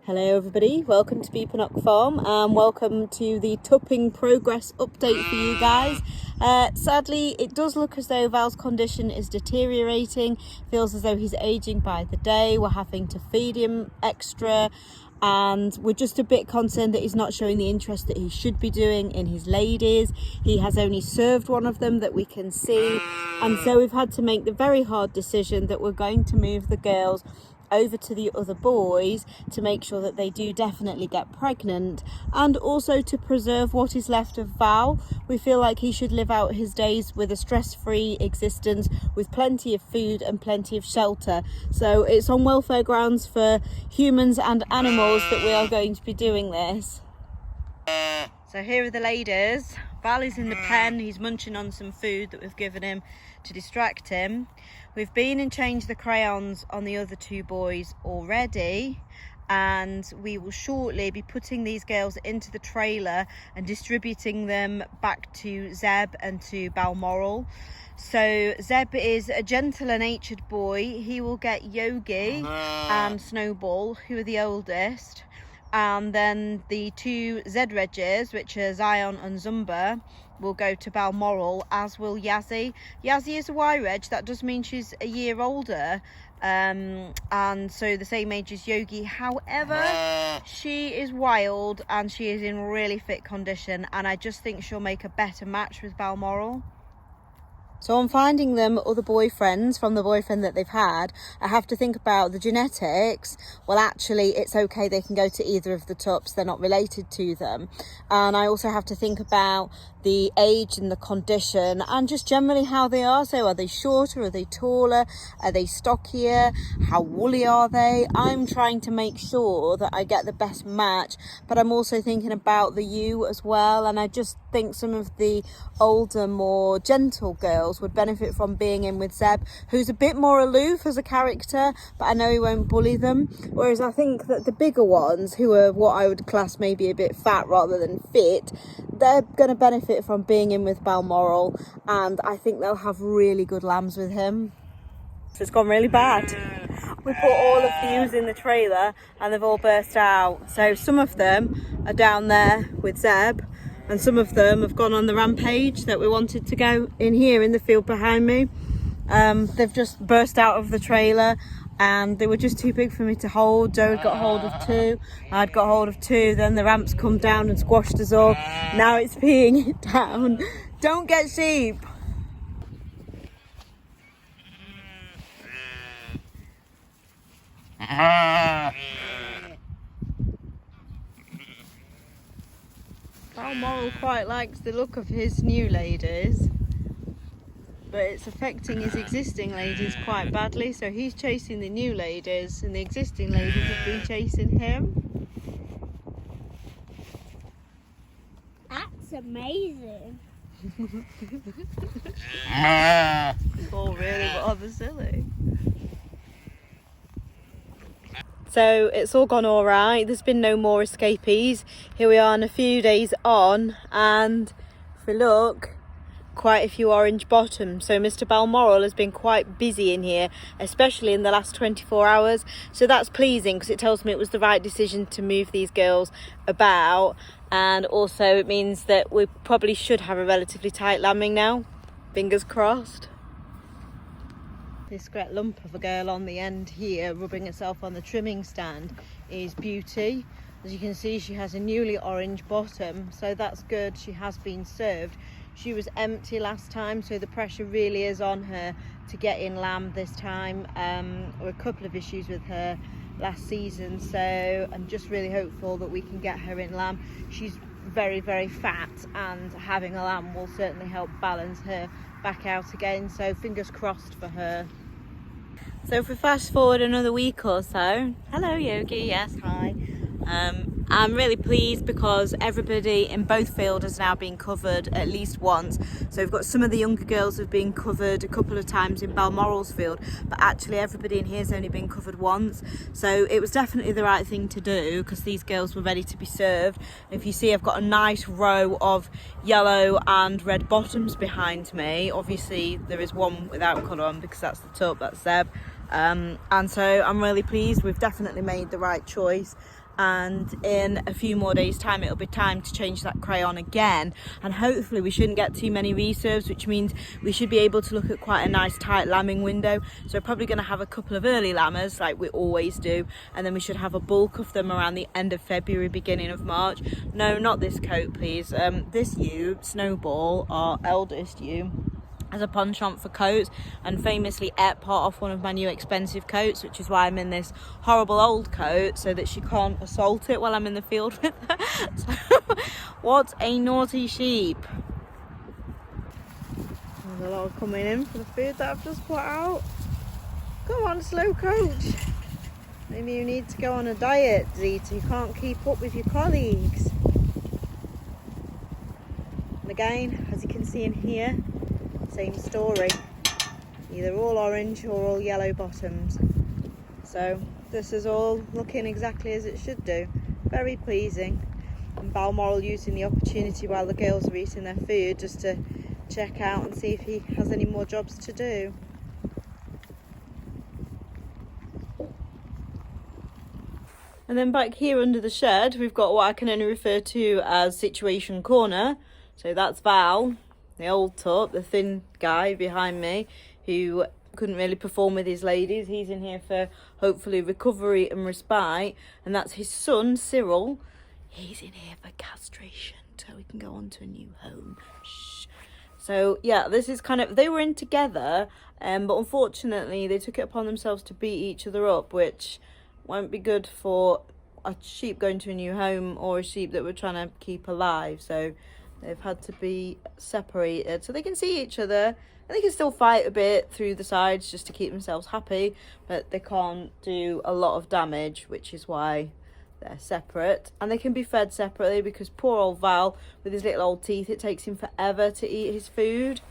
Hello everybody, welcome to Beepanock Farm and welcome to the tupping progress update for you guys. Sadly, it does look as though Val's condition is deteriorating. Feels as though he's aging by the day. We're having to feed him extra and we're just a bit concerned that he's not showing the interest that he should be doing in his ladies. He has only served one of them that we can see, and so we've had to make the very hard decision that we're going to move the girls over to the other boys to make sure that they do definitely get pregnant, and also to preserve what is left of Val. We feel like he should live out his days with a stress-free existence with plenty of food and plenty of shelter. So it's on welfare grounds for humans and animals that we are going to be doing this. So here are the ladies. Val is in the pen, he's munching on some food that we've given him to distract him. We've been and changed the crayons on the other two boys already, and we will shortly be putting these girls into the trailer and distributing them back to Zeb and to Balmoral. So Zeb is a gentler natured boy. He will get Yogi and Snowball, who are the oldest, and then the two Z-Regis, which are Zion and Zumba, will go to Balmoral, as will Yazzie. Yazzie is a Y-Reg, that does mean she's a year older, and so the same age as Yogi. However, she is wild and she is in really fit condition, and I just think she'll make a better match with Balmoral. So I'm finding them other boyfriends from the boyfriend that they've had. I have to think about the genetics. Well, actually, it's okay. They can go to either of the tups. They're not related to them. And I also have to think about the age and the condition and just generally how they are. So are they shorter? Are they taller? Are they stockier? How woolly are they? I'm trying to make sure that I get the best match, but I'm also thinking about the ewe as well. And I just think some of the older, more gentle girls would benefit from being in with Zeb, who's a bit more aloof as a character, but I know he won't bully them. Whereas I think that the bigger ones, who are what I would class maybe a bit fat rather than fit, they're going to benefit from being in with Balmoral, and I think they'll have really good lambs with him. So it's gone really bad. We put all of the ewes in the trailer and they've all burst out. So some of them are down there with Zeb, and some of them have gone on the rampage that we wanted to go in here in the field behind me. They've just burst out of the trailer and they were just too big for me to hold. Joe had got hold of two, I'd got hold of two, then the ramps come down and squashed us all. Now it's peeing it down. Don't get sheep. Balmoral quite likes the look of his new ladies, but it's affecting his existing ladies quite badly, so he's chasing the new ladies and the existing ladies have been chasing him. That's amazing. It's all really rather silly. So it's all gone all right. There's been no more escapees. Here we are in a few days on, and if we look, quite a few orange bottoms. So Mr. Balmoral has been quite busy in here, especially in the last 24 hours. So that's pleasing because it tells me it was the right decision to move these girls about, and also it means that we probably should have a relatively tight lambing now. Fingers crossed. This great lump of a girl on the end here rubbing herself on the trimming stand is Beauty. As you can see, she has a newly orange bottom, so that's good. She has been served. She was empty last time, so the pressure really is on her to get in lamb this time. There were a couple of issues with her last season, so I'm just really hopeful that we can get her in lamb. She's very, very fat, and having a lamb will certainly help balance her back out again, so fingers crossed for her. So if we fast forward another week or so, hello Yogi, yes, hi. I'm really pleased because everybody in both fields has now been covered at least once. So we've got some of the younger girls have been covered a couple of times in Balmoral's field, but actually everybody in here has only been covered once. So it was definitely the right thing to do because these girls were ready to be served. If you see, I've got a nice row of yellow and red bottoms behind me. Obviously there is one without colour on because that's the tup, that's Zeb. And so I'm really pleased. We've definitely made the right choice. and in a few more days time it'll be time to change that crayon again, and hopefully we shouldn't get too many reserves, which means we should be able to look at quite a nice tight lambing window. So we're probably going to have a couple of early lambers like we always do, and then we should have a bulk of them around the end of February, beginning of March. No, not this coat please. This ewe, Snowball, our eldest ewe, as a penchant for coats and famously ate part off one of my new expensive coats, which is why I'm in this horrible old coat, so that she can't assault it while I'm in the field with her. So, what a naughty sheep. There's a lot coming in for the food that I've just put out. Come on, slow coach. Maybe you need to go on a diet, Zeta. You can't keep up with your colleagues. And again, as you can see in here, same story, either all orange or all yellow bottoms. So this is all looking exactly as it should do. Very pleasing. And Balmoral using the opportunity while the girls are eating their food just to check out and see if he has any more jobs to do. And then back here under the shed we've got what I can only refer to as Situation Corner. So that's Val, the old tup, the thin guy behind me who couldn't really perform with his ladies. He's in here for hopefully recovery and respite. And that's his son, Cyril. He's in here for castration so he can go on to a new home. Shh. So yeah, this is kind of, they were in together, but unfortunately they took it upon themselves to beat each other up, which won't be good for a sheep going to a new home or a sheep that we're trying to keep alive. So they've had to be separated so they can see each other, and they can still fight a bit through the sides just to keep themselves happy, but they can't do a lot of damage, which is why they're separate. And they can be fed separately because poor old Val with his little old teeth, it takes him forever to eat his food.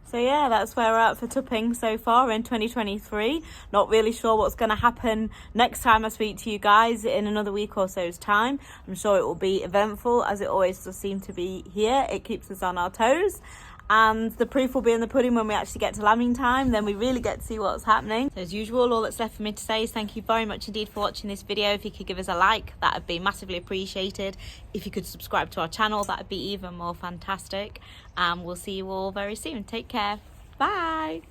So yeah, that's where we're at for tupping so far in 2023. Not really sure what's going to happen next time I speak to you guys in another week or so's time. I'm sure it will be eventful, as it always does seem to be here. It keeps us on our toes. And the proof will be in the pudding when we actually get to lambing time. Then we really get to see what's happening. So as usual, all that's left for me to say is thank you very much indeed for watching this video. If you could give us a like, that would be massively appreciated. If you could subscribe to our channel, that would be even more fantastic. And we'll see you all very soon. Take care. Bye.